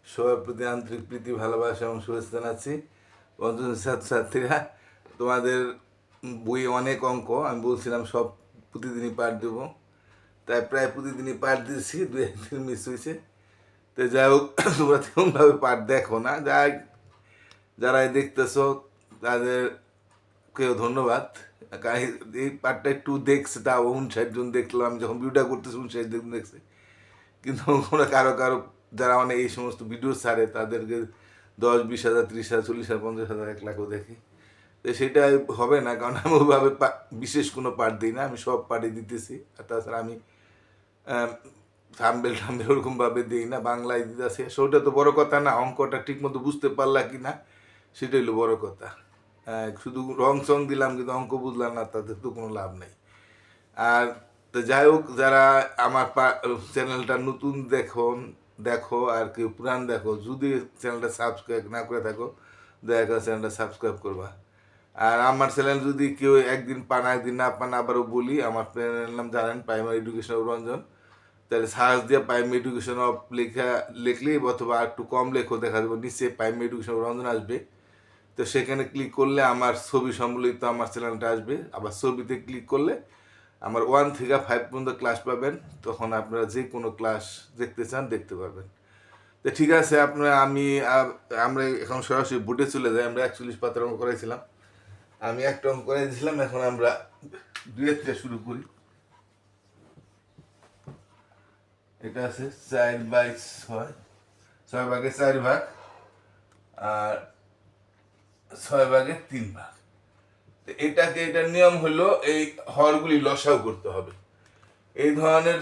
সবার প্রতি আন্তরিক প্রীতি ভালোবাসা এবং শুভেচ্ছা জানাচ্ছি। বন্ধু ছাত্রছাত্রীরা, তোমাদের বই অনেক অঙ্ক, আমি বলছিলাম সব প্রতিদিনই পাঠ দেবো, তাই প্রায় প্রতিদিনই পাঠ দিয়েছি, দু একদিন মিস হয়েছে। তো যাই হোক, তোমরা তেমনভাবে পাঠ দেখো না, যারাই দেখতেছো তাদেরকেও ধন্যবাদ। কারণ এই পাঠটা একটু দেখছে, তা 59 জন দেখলো, আমি যখন ভিডিওটা করতেছি 59 জন দেখছে। কিন্তু কোনো কারো কারো যারা মানে এই সমস্ত ভিডিও ছাড়ে তাদেরকে 10, 20 হাজার, 30 হাজার, 40 হাজার, 50 হাজার, 1 লাখও দেখি। তো সেটা হবে না, কারণ আমি ওইভাবে বিশেষ কোনো পার্ট দিই না, আমি সব পার্টই দিতেছি। আর তাছাড়া আমি থাম্বেল টাম্বেল ওরকমভাবে দিই না, বাংলায় দিতেছি। সেটা তো বড় কথা না, অঙ্কটা ঠিক মতো বুঝতে পারলা কি না সেটাই হলো বড় কথা। শুধু রং সং দিলাম কিন্তু অঙ্ক বুঝলাম না, তাদের তো কোনো লাভ নেই। আর তো যাই হোক, যারা আমার চ্যানেলটা নতুন দেখো আর কেউ পুরান দেখো, যদি চ্যানেলটা সাবস্ক্রাইব না করে থাকো, দয়া করে চ্যানেলটা সাবস্ক্রাইব করবা। আর আমার চ্যানেল যদি কেউ একদিন পান একদিন না পান, আবারও বলি, আমার চ্যানেলের নাম জানেন, প্রাইমারি এডুকেশন অফ রঞ্জন। তাহলে সার্চ দিয়ে প্রাইমারি এডুকেশন অফ লিখলেই, অথবা একটু কম লেখো, দেখা যাবে নিচে প্রাইমারি এডুকেশন অফ রঞ্জন আসবে। তো সেখানে ক্লিক করলে আমার ছবি সম্বলিত আমার চ্যানেলটা আসবে। আবার ছবিতে ক্লিক করলে আমার 1 থেকে 5 পর্যন্ত ক্লাস পাবেন। তখন আপনারা যে কোনো ক্লাস দেখতে চান দেখতে পারবেন। তো ঠিক আছে, আমরা এখন সরাসরি বোর্ডে চলে যাই। আমরা 41 পাতার অঙ্ক করাইছিলাম, আমি একটা অঙ্ক করাই দিয়েছিলাম। এখন আমরা 2 থেকে শুরু করি। এটা আছে 4/6, 6 ভাগে 4 ভাগ, আর 6 ভাগে 3 ভাগ। এটার নিয়ম হলো এই হরগুলি লসাও করতে হবে। এই ধরনের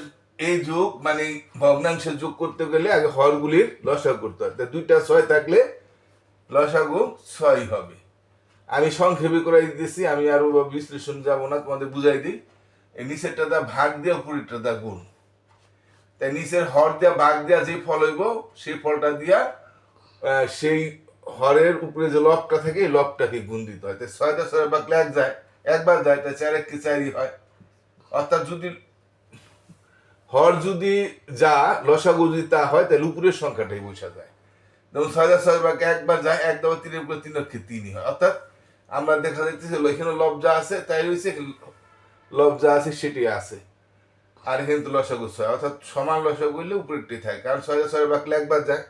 এই যোগ মানে ভগ্নাংশের যোগ করতে গেলে আগে হরগুলির লসাগু করতে হয়। 2টা 6 থাকলে লসাগু 6 হবে। আমি সংক্ষেপে করে দিতেছি, আমি আরো বিশ্লেষণ যাব না, তোমাদের বুঝাই দিই। এই নিচেরটা দা ভাগ দিয়ে উপরেরটা দা গুণ। তাই নিচের হর দিয়া ভাগ দিয়া যে ফল হইব সেই ফলটা দিয়া সেই হরের উপরে যে লবটা থাকে এই লবটাকে গুণ দিতে হয়। তাই 6 6 ভাগলে একবার যায়, তাই 4 1 4ই হয়। অর্থাৎ যদি হর যদি যা, লসাগু যদি তা হয়, তাহলে উপরের সংখ্যাটাই বোঝা যায়। যেমন 6 একবার যায়, 1 দেওয়া 3-এর উপরে 3 অক্ষে 3ই হয়। অর্থাৎ আমরা দেখা যাচ্ছে এখানে লব যা আছে তাই রয়েছে, লব যা আছে সেটি আছে, আর এখানে তো লসাগু 6, অর্থাৎ সমান লসাগু হইলে উপরেরটাই থাকে। কারণ 6 একবার যায়,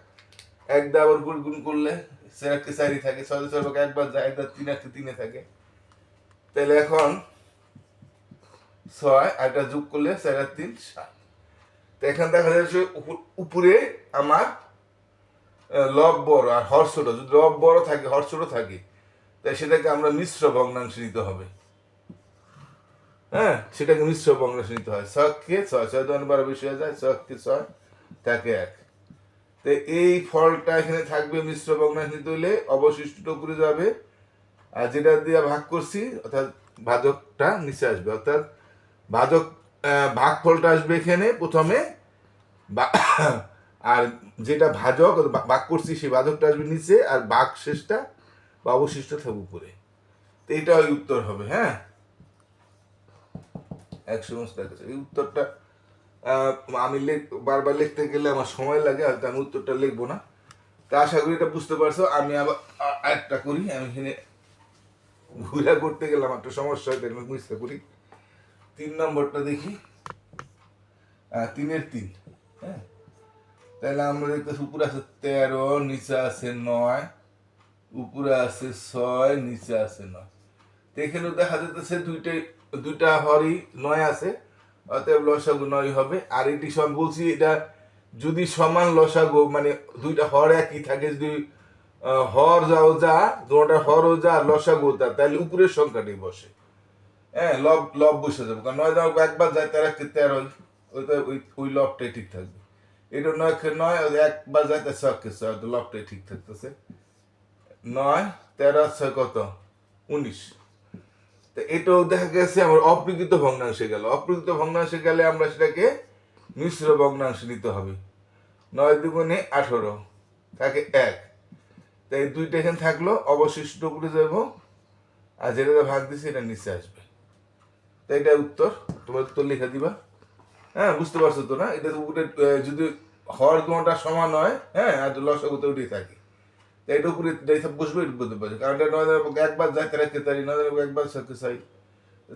1 দিয়ে আবার গুণ করলে 4 1 4ই থাকে। 6 একবার যায়, 1 দিয়ে 3 1 3-এ থাকে। তাহলে এখন 6 আর এটা যোগ করলে 4 আর 3 7। তো এখানে দেখা যাচ্ছে উপরে আমার লব বড় আর হর ছোট। যদি লব বড় থাকে হর ছোট থাকে, তাই সেটাকে আমরা মিশ্র ভগ্নাংশ নিতে হবে। হ্যাঁ, সেটাকে মিশ্র ভগ্নাংশ নিতে হয়। 6কে 6, 6 2 12 বেশি হয়ে যায়, 6কে 6 থাকে 1। তো এই ফলটা এখানে থাকবে। মিশ্র ভগ্নাংশ নিতে হলে অবশিষ্টটা উপরে যাবে, আর যেটা দিয়ে ভাগ করছি অর্থাৎ ভাজকটা নিচে আসবে। অর্থাৎ ভাজক ভাগফলটা আসবে এখানে প্রথমে, আর যেটা ভাজক ভাগ করছি সেই ভাজকটা আসবে নিচে, আর ভাগ শেষটা বা অবশিষ্ট থাকবে উপরে। তো এটা ওই উত্তর হবে। হ্যাঁ, 100 এই উত্তরটা আমি বারবার লিখতে গেলে আমার সময় লাগে, হয়তো আমি উত্তরটা লিখবো না। তা আশা করি এটা বুঝতে পারছো। আমি আবার একটা করি, আমি এখানে ঘুরা করতে গেলাম একটা সমস্যা হয়, তাই আমি বুঝতে করি। 3 নম্বরটা দেখি, 3-এর 3। হ্যাঁ, তাহলে আমরা দেখতেছি উপরে আছে 13, নিচে আছে 9, উপরে আছে 6, নিচে আছে 9। তো এখানেও দেখা যাচ্ছে দুইটা হরই 9 আছে, অতএব লসাগু 9 হবে। আর এটি সমান বলছি, এটা যদি সমান লসাগু মানে দুইটা হর একই থাকে, যদি হর যাও যা, দুটা হরও যা আর লসাগু তা, তাহলে উপরের সংখ্যাটি বসে। হ্যাঁ, লব লব বসে যাবে, কারণ 9 যাও একবার যায় 13 কে 13, ওই লবটাই ঠিক থাকবে। এটা 9 কে 9, একবার যায় তাই 6 কে 6, লবটাই ঠিক থাকতেছে। 9 13 6 কত 19। তো এটাও দেখা গেছে আমার অপ্রকৃত ভগ্নাংশে গেল। অপ্রকৃত ভগ্নাংশে গেলে আমরা সেটাকে মিশ্র ভগ্নাংশ নিতে হবে। 9 দুগুণে 18 থাকে 1। তাই 2টা এখানে থাকলো, অবশিষ্ট উপরে যাব, আর যেটা ভাগ দিছি এটা নিচে আসবে। তাই এটা উত্তর। তোমার উত্তর লিখে দিবা। হ্যাঁ, বুঝতে পারছো তো না? এটা উপরে যদি হর দুটা সমান হয়, হ্যাঁ, আর লসাগুতে উঠে থাকে। তাই এটা উপরে সব বসবে, এটা বলতে পারছে, কারণ এটা 9 পক্ষে একবার যায়, তেরা কেতারি 9 পক্ষে একবার সাথে চাই,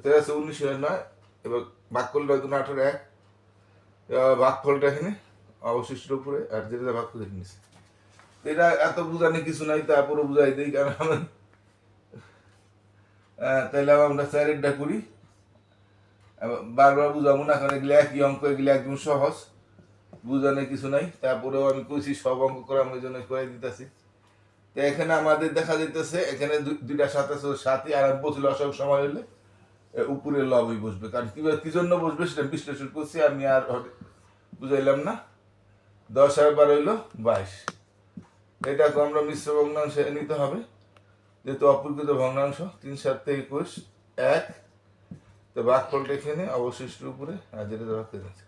তেরা আছে 19 নয়। এবার ভাগ করলে 9 2 8 1, ভাগ ফলটা এখানে অবশিষ্ট উপরে, আর যেটা ভাগ করে নিচ্ছে। এটা এত বুঝানি কিছু নাই, তারপরে বুঝাই দিই, কারণ আমি তাইলে আমরা স্যারেরটা করি, বারবার বুঝাবো না, কারণ এগুলো একই অঙ্ক, এগুলো একদম সহজ, বুঝানোর কিছু নাই। তারপরেও আমি কইছি সব অঙ্ক করে, আমি ওই জন্য করে দিতেছি। তো এখানে আমাদের দেখা যাইতেছে এখানে দুইটা সাত আছে, সাতই, আর বসলে অসব সময় হলে উপরের লবই বসবে, কারণ কি জন্য বসবে সেটা বিশ্লেষণ করছি আমি, আর বুঝাইলাম না। 10 আর 12 হইলো 22। এটাকে আমরা মিশ্র ভগ্নাংশে নিতে হবে, যেহেতু অপরিকৃত ভগ্নাংশ। 3 7 21 1, তো ভাগফলটা এখানে অবশিষ্ট উপরে, আর যেটা ভাগ করে দিচ্ছে।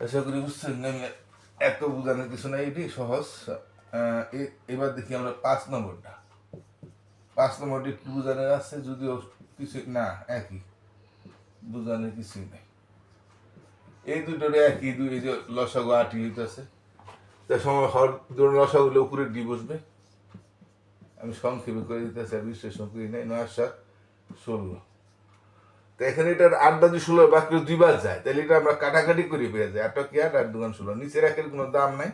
আশা করি বুঝছেন, এত বোঝানোর কিছু নাই, এটি সহজ। এবার দেখি আমরা 5 নম্বরটা। 5 নম্বরটি একটু বোঝানোর আছে, যদিও কিছু না, একই, বোঝানোর কিছুই নেই। এই দুটোর একই, দুই যে লসাগু 8 হইতেছে, তার সময় হর দুটো লসাগুলো উপরে ডি বসবে। আমি সংক্ষেপে করে দিতেছি, আর বিশ্লেষণ করি নাই। 9 7 16। তো এখানে এটার 8 দাদি 16 বাকি 2 বার যায়, তাহলে এটা আমরা কাটাকাটি করে পেয়ে যাই। 8 কি 8 আর 2 16, নিচের একের কোনো দাম নাই,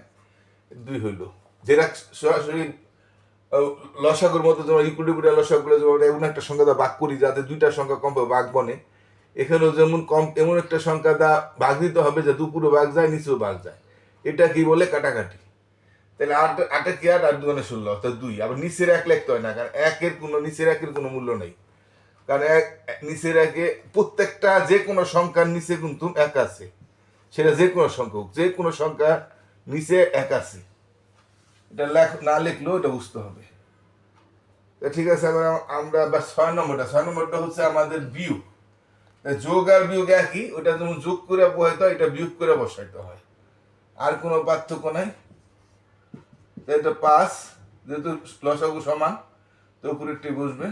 2 হইলো। যেটা সরাসরি লসাগুর মতো, যেমন ইকুইলিব্রিয়াম লসাগুলো যেমন এমন একটা সংখ্যা দা ভাগ করি যাতে দুইটা সংখ্যা কম ভাগ বনে, এখানেও যেমন কম এমন একটা সংখ্যা দা ভাগ দিতে হবে যাতে উপরে ভাগ যায়, নিচেও ভাগ যায়। এটা কি বলে কাটাকাটি। তাহলে 8 কি 8 আর 2 16, অর্থাৎ 2। আবার নিচের 1 লিখতে হয় না, কারণ নিচের একের কোনো মূল্য নেই, কারণ নিচের একে প্রত্যেকটা যে কোনো সংখ্যার নিচে কিন্তু 1 আছে, সেটা যে কোনো সংখ্যা হোক, যে কোনো সংখ্যা নিচে 1 আছে। এটা না লিখলেও এটা বুঝতে হবে। ঠিক আছে, এবার আমরা 6 নম্বরটা হচ্ছে আমাদের বিয়োগ। যোগ আর বিয়োগ একই, ওটা যেমন যোগ করে বসাইতে হয়, এটা বিয়োগ করে বসাইতে হয়, আর কোনো পার্থক্য নাই। এটা 5, যেহেতু লসাগু সমান, তো উপরে টি বসবে।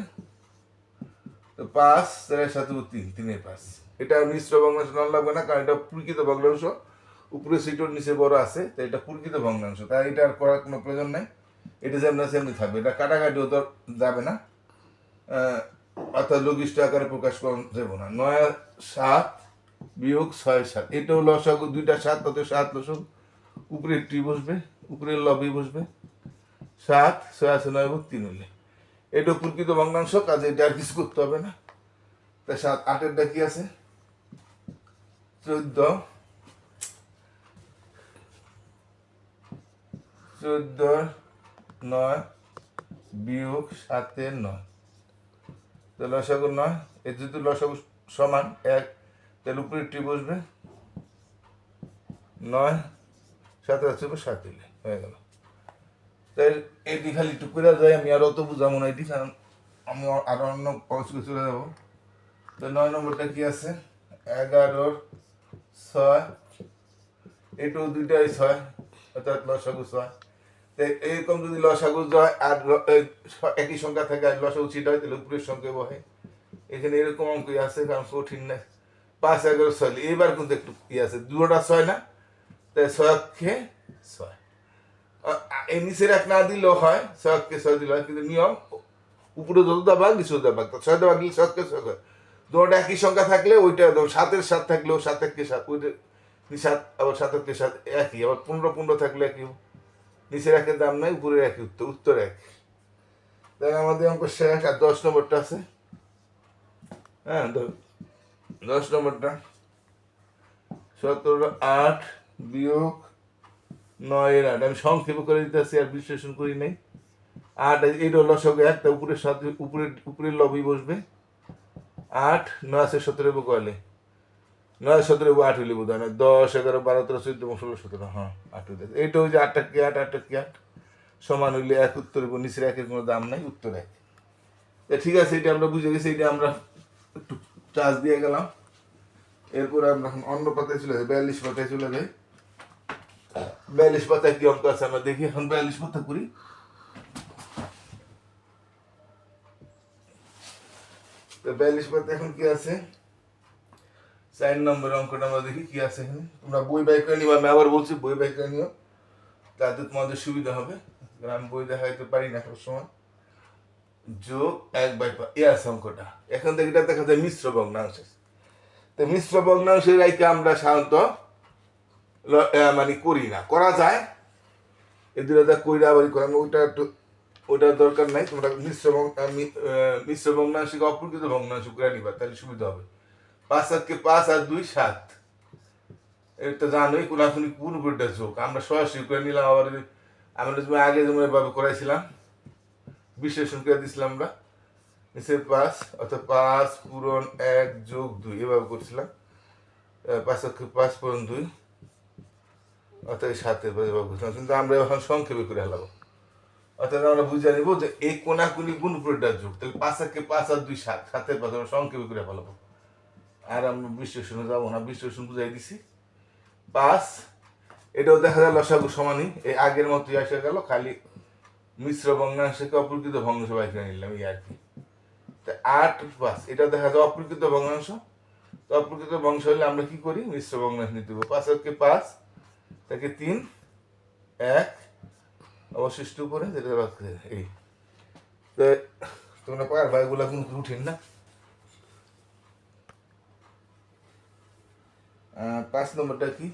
তো 5 4 সাথে 3, 3 5। এটা মিশ্র ভগ্নাংশ নাম লাগবে না, কারণ এটা প্রকৃত ভগ্নাংশ, উপরে সিটোর নিচে বড় আছে, তো এটা প্রকৃত ভগ্নাংশ, তাই এটা আর করার কোনো প্রয়োজন নাই। এটা যেমন সেমনি থাকবে, এটা কাটাকাটিও তো যাবে না, অর্থাৎ লঘিষ্ঠ আকারে প্রকাশ করা যাবে না। 9 7 বিয়োগ 6 7, এটাও লসাগু, দুইটা 7, তাতে 7 লসাগু, উপরে টি বসবে, উপরের লবই বসবে। 7 6 আছে 9 এবং 3 হলে এটা প্রকৃত ভগ্নাংশ, কাজে এটা আর কিছু করতে হবে না। তাই 7 8এরটা কি আছে 14 9 বিয়োগ 7 9, তো লসাগু 9। এর যদি লসাগু সমান 1, তাহলে উপরে টি বসবে। 9 7 আছে 7 হয়ে গেল। তাই এটি খালি একটু করে যায়, আমি আর অত বুঝাবো না এটি, কারণ আমি আরো অন্য পৌঁছে চলে যাবো। তো 9 নম্বরটা কি আছে 11 6, এটাও দুইটাই 6, অর্থাৎ লসাগু 6। এরকম যদি লসাগু হয় আর একই সংখ্যা থাকে, আর লসাগু ছিটা হয়, তাহলে উপরের সংখ্যা বহে। এখানে এরকম অঙ্ক আছে, কারণ কঠিন না। 5 11 6, এবার কিন্তু একটু আছে, দুটা 6 না, তাই 6 6। এই নিচের 1 না দিলেও হয়, 6 6 দিলে হয়, কিন্তু নিয়ম উপরে যত দাবাগ নিচে দাবাগ, 6 দাবাগ দিলে 6 6। দুটা একই সংখ্যা থাকলে ওইটা 7 7 থাকলেও 7 1 7, ওইটা 7 আবার 7 1 7 একই, আবার 15 15 থাকলে একই। নিচের 1 দাম নাই, উপরের একই, উত্তর এক। তাই আমাদের অঙ্ক শেষ। আর 10 নম্বরটা আছে, হ্যাঁ 10 নম্বরটা 17 8 বিয়োগ 9 এর 8, আমি সংক্ষেপ করে দিতেছি, আর বিশ্লেষণ করি নাই। 8 এটা লসাগু 1, তা উপরের সাথে উপরের লবই বসবে। 8 9 আছে 17 কয়লে 9 17 8 হইলে বোধ হয় না, 10 11 12 13 14 16 17, হ্যাঁ 8 হইতে। এইটা ওই যে 8টা কি 8 8টা কি 8 সমান হইলে 1, উত্তর নিচের 1 কোনো দাম নাই, উত্তর 1। ঠিক আছে, এটা আমরা বুঝে গেছি, এটা আমরা একটু চার্জ দিয়ে গেলাম। এরপরে আমরা অন্য পাতায় চলে যাই, 42 পাতায় চলে যাই। 42 পাতায় কি অঙ্ক আছে আমরা দেখি। এখন 42 পাতা করি। তো 42 পাতা এখন কি আছে 4 নম্বর অঙ্কটা আমরা দেখি কি আছে এখানে। তোমরা বই বাই করে নিও, আমি আবার বলছি বই বাই করে নিও, তাতে তোমাদের সুবিধা হবে, কারণ আমি বই দেখাইতে পারি না সবসময়। যোগ 1/5 এ আছে অঙ্কটা। এখন থেকে এটা দেখা যায় মিশ্র ভগ্নাংশ। তো মিশ্র ভগ্নাংশের রাইকে আমরা সাধারণত মানে করি না, করা যায় এই দুটা কইরা আবার করি, আমি ওইটা একটু ওটার দরকার নাই। তোমরা মিশ্র ভগ্নাংশকে অপ্রকৃত ভগ্নাংশ করে নিবা, তাহলে সুবিধা হবে। 5 আর 5 আর 2 7, এটা জানোই কোনাকুনি পুরোপুরিটা যোগ, আমরা সরাসরি করে নিলাম। আবার আমরা তুমি আগে যেমন এভাবে করাইছিলাম, বিশ্লেষণ করে দিছিলাম আমরা, নিচে 5 অর্থাৎ 5 পূরণ 1 যোগ 2 এভাবে করছিলাম। 5 আর 5 পূরণ 2 অর্থাৎ 7 এভাবে করছিলাম, কিন্তু আমরা এখন সংক্ষেপে করে হেলাবো। অর্থাৎ আমরা বুঝে নিব যে এই কোনাকুনি গুণপুরটা যোগ, তাহলে 5 আর 5 আর 2 7, 7 5 আমরা সংক্ষেপে করে ফেলাবো। আর আমরা বিশ্লেষণে যাবো না, বিশ্লেষণ বুঝাই দিছি। 5 এটাও দেখা যায় লসাগু সমানই, এই আগের মতোই আসে গেল, খালি মিশ্র ভগ্নাংশকে অপ্রকৃত ভগ্নাংশ বাইরে নিলাম এই আর কি। 8 5 এটা দেখা যায় অপ্রকৃত ভগ্নাংশ। তো অপ্রকৃত ভগ্নাংশ হলে আমরা কি করি, মিশ্র ভগ্নাংশ নিতে হবে। 5 আর 5 তাকে 3 1 অবশিষ্ট উপরে যেটা রাখতে এই। তোমরা পারবা, এগুলা কিন্তু রুটিন না। 5 নম্বরটা কি,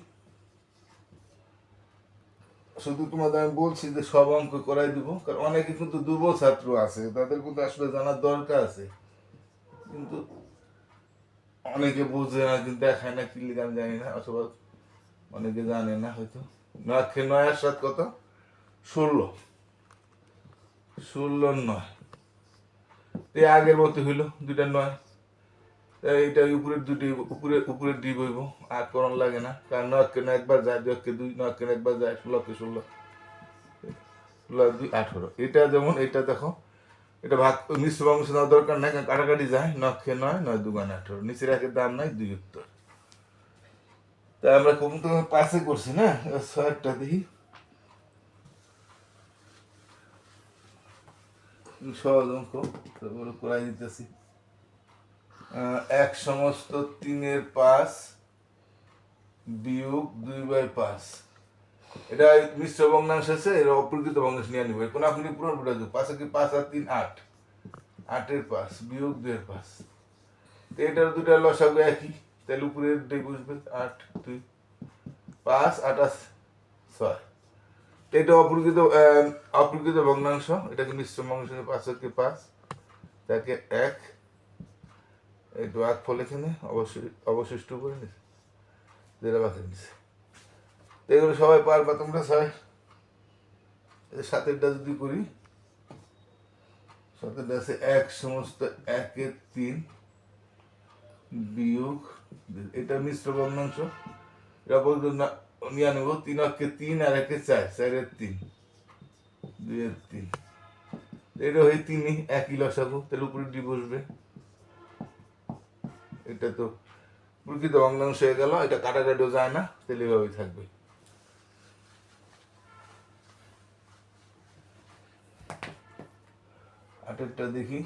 শুধু তোমাদের আমি বলছি যে সব অঙ্ক করাই দিব, কারণ অনেকে কিন্তু দুর্বল ছাত্র আছে, তাদের কিন্তু আসলে জানার দরকার আছে, কিন্তু অনেকে বুঝে না, কিন্তু দেখায় না, কি লিখে আমি জানি না, অথবা অনেকে জানে না হয়তো। 9 আর 7 কত, 16, 16 9, এই আগের মতো হইলো, দুইটা 9, এইটা উপরের দুটি উপরের ডি বইব, আর করণ লাগে না, কারণ 9 একবার যায়, 2 9 একবার যায়, 16 16 2 18। এটা যেমন এটা দেখো, এটা ভাগ মিশ্র ভগ্নাংশ দেওয়ার দরকার নাই, কারণ কাটাকাটি যায়, 9 9 9 2 18, নিচের একের দাম নাই, 2 উত্তর। তাই আমরা কম তো পাশে করছি না, 6টা দেখি সহজ অঙ্ক, তারপরে করাই দিতেছি। 1 সমস্ত 3/5 বিয়োগ 2/5, এটা মিশ্র ভগ্নাংশ আছে, এর অপ্রকৃত ভগ্নাংশ নিয়ে নিব। কোন আপনি পূরণ করে দেবো, 5 কি 5 আর 3 8, 8/5 বিয়োগ 2/5, তো এটার দুটা লসাগু একই, তাহলে উপরের দুই বুঝবে, 8 2 5 8 6, এটা অপ্রকৃত ভগ্নাংশ, এটাকে মিশ্র ভগ্নাংশ। 5 কি 5 তাকে 1 এই ভাগ ফল এখানে অবশিষ্ট করে নিচ্ছে, যেটা বাকি নিচ্ছে। তো এগুলো সবাই পারবা তোমরা। 6 7টা যদি করি, 7টা আছে 1 সমস্ত 1 3 বিয়োগ, এটা মিশ্র ভগ্নাংশ, এটা বলতে নিয়ে নেব। 3 3 আর 1 4, 4 3 2 3, এটা হয় 3 একই লসাগু, তাহলে উপরে ডি বসবে। এটা তো প্রকৃত ভগ্নাংশ হয়ে গেল, এটা কাটাকাটিও যায় না, তাহলে এভাবেই থাকবে। আটেরটা দেখি,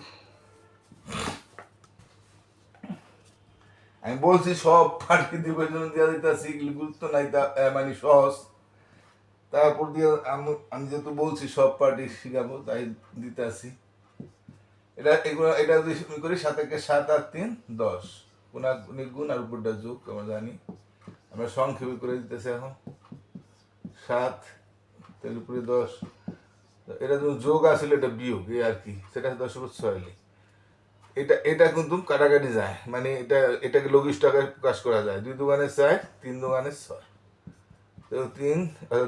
আমি বলছি সব পার্টি দিবের জন্য দেওয়া দিতেছি, গুরুত্ব নাই, মানে সহজ। তারপর দিয়ে আমি যেহেতু বলছি সব পার্টি শিখাবো, তাই দিতে আসি। এটা এগুলো এটা যদি করি, 7 7 আর 3 10, কোনাকুনি গুণ আর উপরটা যোগ, আমরা জানি। আমরা সংক্ষেপে করে দিতেছি এখন। 7 তাহলে উপরে 10, এটা যখন যোগ আসলে এটা বিয়োগ, এই আর কি, সেটা 10/6। এটা কিন্তু কাটাকাটি যায়, মানে এটাকে লঘিষ্ঠ আকারে প্রকাশ করা যায়। 2 দুগুণে 4, 3 দুগুণে 6, তো 3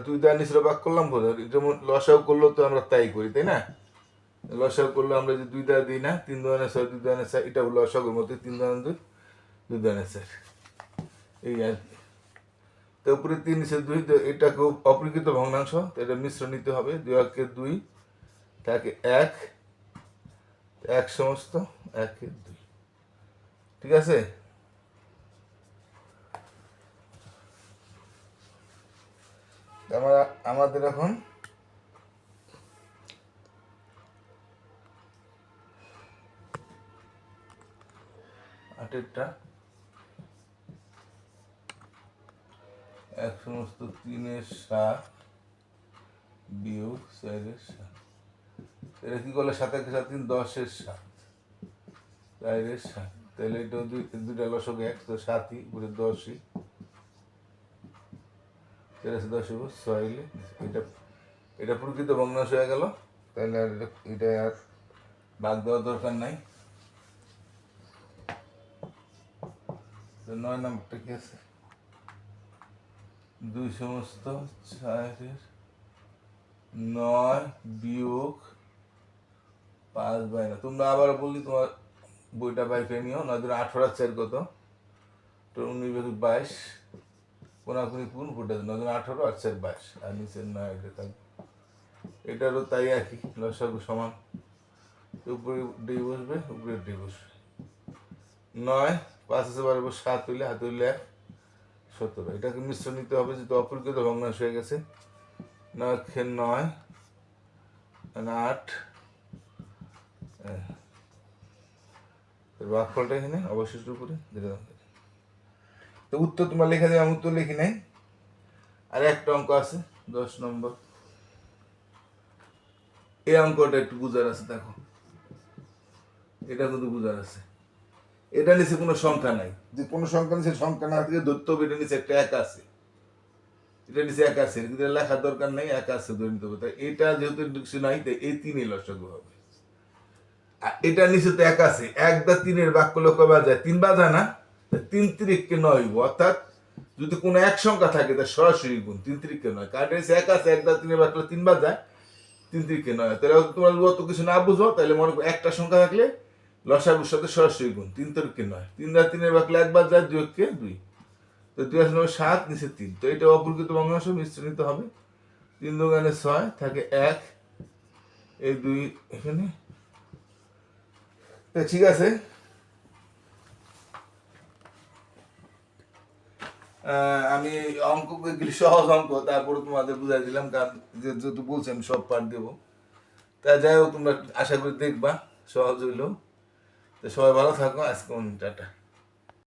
2 দ্বারা নিচে ভাগ করলাম, বোঝা যেমন লসাও করলো তো আমরা তাই করি, তাই না? লসাও করলে আমরা যে 2 দ্বারা দিই না, 3 দুগুণে 6 2 দুগুণে 4, এটা লসাগুর মধ্যে 3 দুগুণে 2 2 দুগুণে 4, এই আর কি। তো উপরে 3 নিচে 2, তো এটাকে অপ্রকৃত ভগ্নাংশ, তো এটা মিশ্র নিতে হবে। 2 1 2 তাকে 1 1 সমস্ত 1 2, ঠিক আছে। আমাদের এখন আটেরটা এক সমস্ত 3/7 বিয়োগ 4/7। এটা কি করলে 7×7 10/7, 4/7। তাহলে এটা দুইটা লসক 1 তো 7ই উপরে 10ই, 4×10 হইব 6 হইলে এটা এটা প্রকৃত ভগ্নাংশ হয়ে গেল। তাহলে আর এটা আর ভাগ দেওয়ার দরকার নাই। তো 9 নম্বরটা কি আছে? 2/9 বিয়োগ 5/9। তোমরা আবার বললি তোমার বইটা বাই করে নিও। 9×18 কত? তো 19/22 কোনাকুনি কোন ফুটে 9×18 আর 4/22 আর নিচের 9 এটা থাকবে। এটারও তাই একই, লসাগু সমান, উপরে ডি বসবে, উপরে ডি বসবে। 9 5 আছে 12 7 হইলে হাতে হইলে 1 17। এটাকে মিশ্র নিতে হবে, যেহেতু অপরিকৃত ভগ্নাংশ হয়ে গেছে। 9 8 ভাগফলটা এখানে অবশিষ্ট উপরে দিলে। তো উত্তর তোমার লেখা দেবে, আমি উত্তর লিখি নাই। আর একটা অঙ্ক আছে 10 নম্বর। এই অঙ্কটা একটু বুঝার আছে, দেখো এটা কিন্তু বুঝার আছে। এটা নিচে কোনো সংখ্যা নাই, যে কোনো সংখ্যা নিচে সংখ্যা না থেকে ধরতে হবে। এটা নিচে একটা 1 আছে, এটা নিচে 1 আছে, কিন্তু লেখার দরকার নেই, 1 আছে ধরে নিতে হবে। তাই এটা যেহেতু কিছু নাই, তাই এই 3ই লসাগু হবে। আর এটা নিচে তো 1 আছে, 1/3 ভাগ করলে কয় বাজায়? 3 বাজায় না? 3×3 9 হইব। অর্থাৎ যদি কোনো এক সংখ্যা থাকে তার সরাসরি গুণ 3×3 9। কারণ এটা 1 আছে, 1/3 ভাগ করলে 3 বাজায়, 3×3 9। তাহলে তোমার অত কিছু না বুঝো, তাহলে মনে করো একটা সংখ্যা থাকলে লসাগুর সাথে সরাসরি গুণ 3×3 9। 3/3 ভাগ করলে 1 বাজায়, 2 2। তো 2 আছে 7, নিচে 3। তো এটা অপরিকৃত ভগ্নাংশ, মিশ্র নিতে হবে। 3 2 6 থাকে 1, এই 2 এখানে। তো ঠিক আছে, আমি অঙ্ক গেলে সহজ অঙ্ক, তারপরে তোমাদের বুঝাই দিলাম, কারণ যেহেতু বলছি আমি সব পাঠ দেবো। তা যাই হোক, তোমরা আশা করি দেখবা সহজ হইলো। তো সবাই ভালো থাকো, আজকে টাটা।